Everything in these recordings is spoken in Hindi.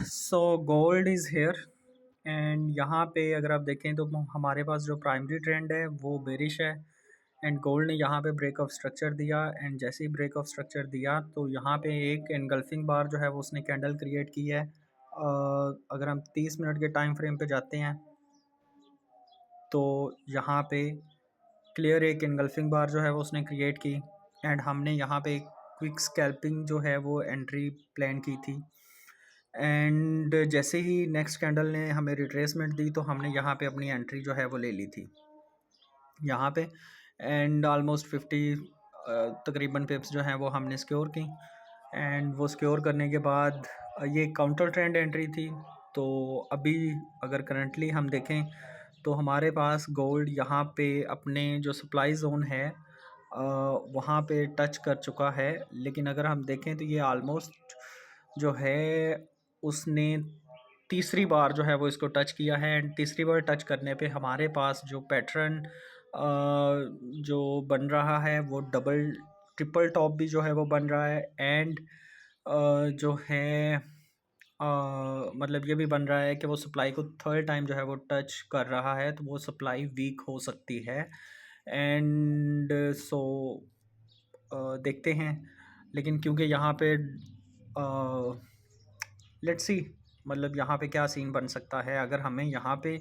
So gold is here and यहाँ पे अगर आप देखें तो हमारे पास जो प्राइमरी ट्रेंड है वो बेरिश है। एंड गोल्ड ने यहाँ पे ब्रेक ऑफ स्ट्रक्चर दिया एंड जैसे ही ब्रेक ऑफ स्ट्रक्चर दिया तो यहाँ पे एक एनगल्फिंग बार जो है वो उसने कैंडल क्रिएट की है। अगर हम 30 मिनट के टाइम फ्रेम पे जाते हैं तो यहाँ पे क्लियर एक एनगल्फिंग बार जो है वो उसने क्रिएट की एंड हमने यहाँ पे क्विक स्कैल्पिंग जो है वो एंट्री प्लान की थी। एंड जैसे ही नेक्स्ट कैंडल ने हमें रिट्रेसमेंट दी तो हमने यहाँ पे अपनी एंट्री जो है वो ले ली थी यहाँ पे। एंड ऑलमोस्ट 50 तकरीबन पिप्स जो हैं वो हमने सिक्योर की। एंड वो सिक्योर करने के बाद ये काउंटर ट्रेंड एंट्री थी। तो अभी अगर करंटली हम देखें तो हमारे पास गोल्ड यहाँ पे अपने जो सप्लाई जोन है वहाँ पे टच कर चुका है। लेकिन अगर हम देखें तो ये ऑलमोस्ट जो है उसने तीसरी बार जो है वो इसको टच किया है। एंड तीसरी बार टच करने पे हमारे पास जो पैटर्न जो बन रहा है वो डबल ट्रिपल टॉप भी जो है वो बन रहा है। एंड जो है मतलब ये भी बन रहा है कि वो सप्लाई को थर्ड टाइम जो है वो टच कर रहा है तो वो सप्लाई वीक हो सकती है। एंड सो देखते हैं। लेकिन क्योंकि यहाँ पे लेट्स सी मतलब यहाँ पे क्या सीन बन सकता है। अगर हमें यहाँ पे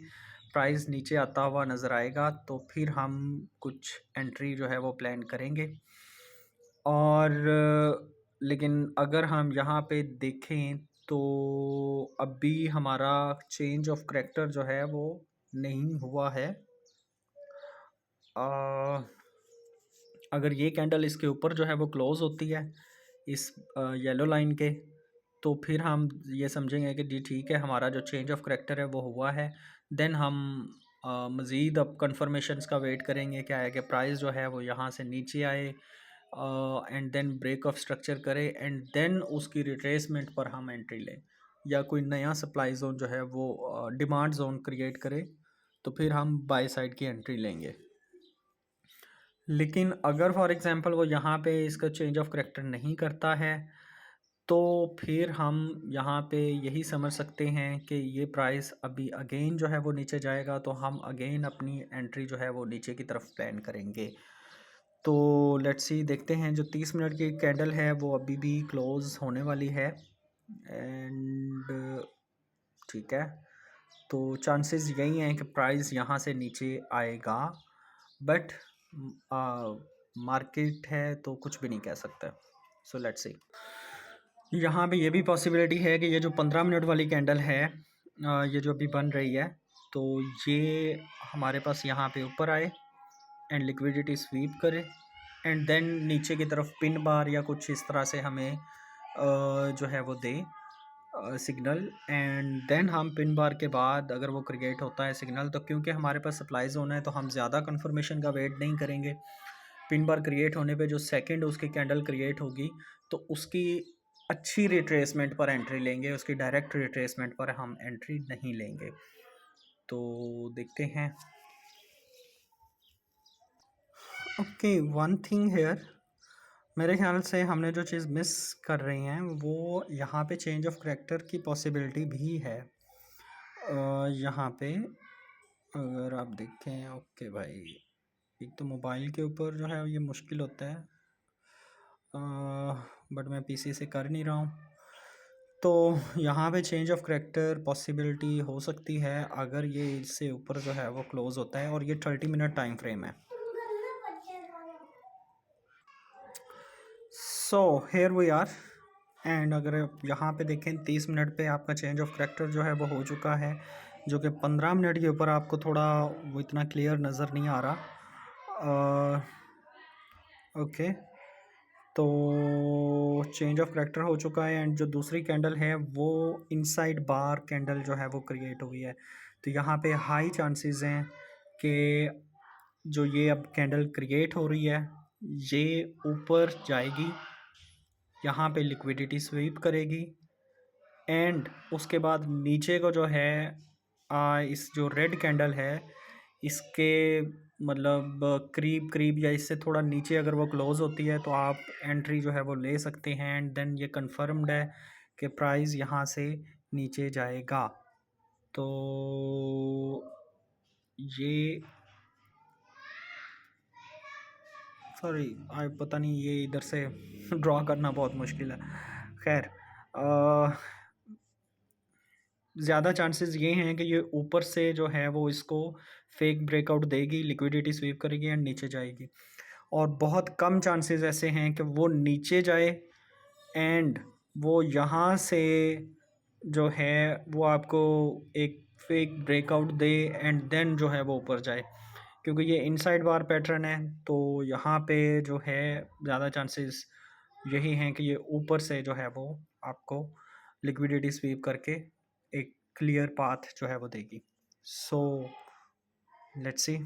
प्राइस नीचे आता हुआ नज़र आएगा तो फिर हम कुछ एंट्री जो है वो प्लान करेंगे। और लेकिन अगर हम यहाँ पे देखें तो अभी हमारा चेंज ऑफ करैक्टर जो है वो नहीं हुआ है। अगर ये कैंडल इसके ऊपर जो है वो क्लोज़ होती है इस येलो लाइन के तो फिर हम ये समझेंगे कि जी ठीक है हमारा जो चेंज ऑफ करैक्टर है वो हुआ है। देन हम मज़ीद अब कन्फर्मेशंस का वेट करेंगे क्या है कि प्राइस जो है वो यहाँ से नीचे आए and then break of structure करे एंड देन उसकी रिट्रेसमेंट पर हम एंट्री लें या कोई नया सप्लाई जोन जो है वो डिमांड जोन क्रिएट करे तो फिर हम बाय साइड की एंट्री लेंगे। लेकिन अगर फॉर एग्ज़ाम्पल वो यहाँ पे इसका चेंज ऑफ करैक्टर नहीं करता है तो फिर हम यहाँ पे यही समझ सकते हैं कि ये प्राइस अभी अगेन जो है वो नीचे जाएगा तो हम अगेन अपनी एंट्री जो है वो नीचे की तरफ प्लान करेंगे। तो लेट्स सी देखते हैं जो 30 मिनट की कैंडल है वो अभी भी क्लोज़ होने वाली है। एंड ठीक है तो चांसेस यही हैं कि प्राइस यहाँ से नीचे आएगा बट मार्केट है तो कुछ भी नहीं कह सकता। सो लेट्स सी यहाँ पे ये भी पॉसिबिलिटी है कि ये जो 15 मिनट वाली कैंडल है ये जो अभी बन रही है तो ये हमारे पास यहाँ पे ऊपर आए एंड लिक्विडिटी स्वीप करे एंड देन नीचे की तरफ पिन बार या कुछ इस तरह से हमें जो है वो दे सिग्नल। एंड देन हम पिन बार के बाद अगर वो क्रिएट होता है सिग्नल तो क्योंकि हमारे पास सप्लाई जोन है तो हम ज़्यादा कंफर्मेशन का वेट नहीं करेंगे। पिन बार क्रिएट होने पे जो सेकंड उसकी कैंडल क्रिएट होगी तो उसकी अच्छी रिट्रेसमेंट पर एंट्री लेंगे, उसकी डायरेक्ट रिट्रेसमेंट पर हम एंट्री नहीं लेंगे। तो देखते हैं। ओके वन थिंग हेयर मेरे ख्याल से हमने जो चीज़ मिस कर रही हैं वो यहाँ पे चेंज ऑफ करैक्टर की पॉसिबिलिटी भी है। यहाँ पे अगर आप देखें ओके भाई एक तो मोबाइल के ऊपर जो है ये मुश्किल होता है बट मैं पीसी से कर नहीं रहा हूँ। तो यहाँ पे चेंज ऑफ करैक्टर पॉसिबिलिटी हो सकती है अगर ये इससे ऊपर जो है वो क्लोज़ होता है और ये 30 मिनट टाइम फ्रेम है। So here we are and अगर यहाँ पे देखें 30 मिनट पे आपका चेंज ऑफ करैक्टर जो है वो हो चुका है जो कि 15 मिनट के ऊपर आपको थोड़ा वो इतना क्लियर नज़र नहीं आ रहा। ओके तो चेंज ऑफ करैक्टर हो चुका है एंड जो दूसरी कैंडल है वो इनसाइड बार कैंडल जो है वो क्रिएट हुई है। तो यहाँ पे हाई चांसेस हैं कि जो ये अब कैंडल क्रिएट हो रही है ये ऊपर जाएगी, यहाँ पे लिक्विडिटी स्वीप करेगी एंड उसके बाद नीचे को जो है इस जो रेड कैंडल है इसके मतलब करीब या इससे थोड़ा नीचे अगर वो क्लोज़ होती है तो आप एंट्री जो है वो ले सकते हैं। एंड देन ये कंफर्म्ड है कि प्राइस यहाँ से नीचे जाएगा। तो ये सॉरी पता नहीं, ये इधर से ड्रॉ करना बहुत मुश्किल है। खैर, ज़्यादा चांसेस ये हैं कि ये ऊपर से जो है वो इसको फेक ब्रेकआउट देगी, लिक्विडिटी स्वीप करेगी एंड नीचे जाएगी। और बहुत कम चांसेस ऐसे हैं कि वो नीचे जाए एंड वो यहाँ से जो है वो आपको एक फेक ब्रेकआउट दे एंड देन जो है वो ऊपर जाए, क्योंकि ये इनसाइड बार पैटर्न है। तो यहाँ पे जो है ज़्यादा चांसेस यही हैं कि ये ऊपर से जो है वो आपको लिक्विडिटी स्वीप करके एक क्लियर पाथ जो है वो देगी। So let's see.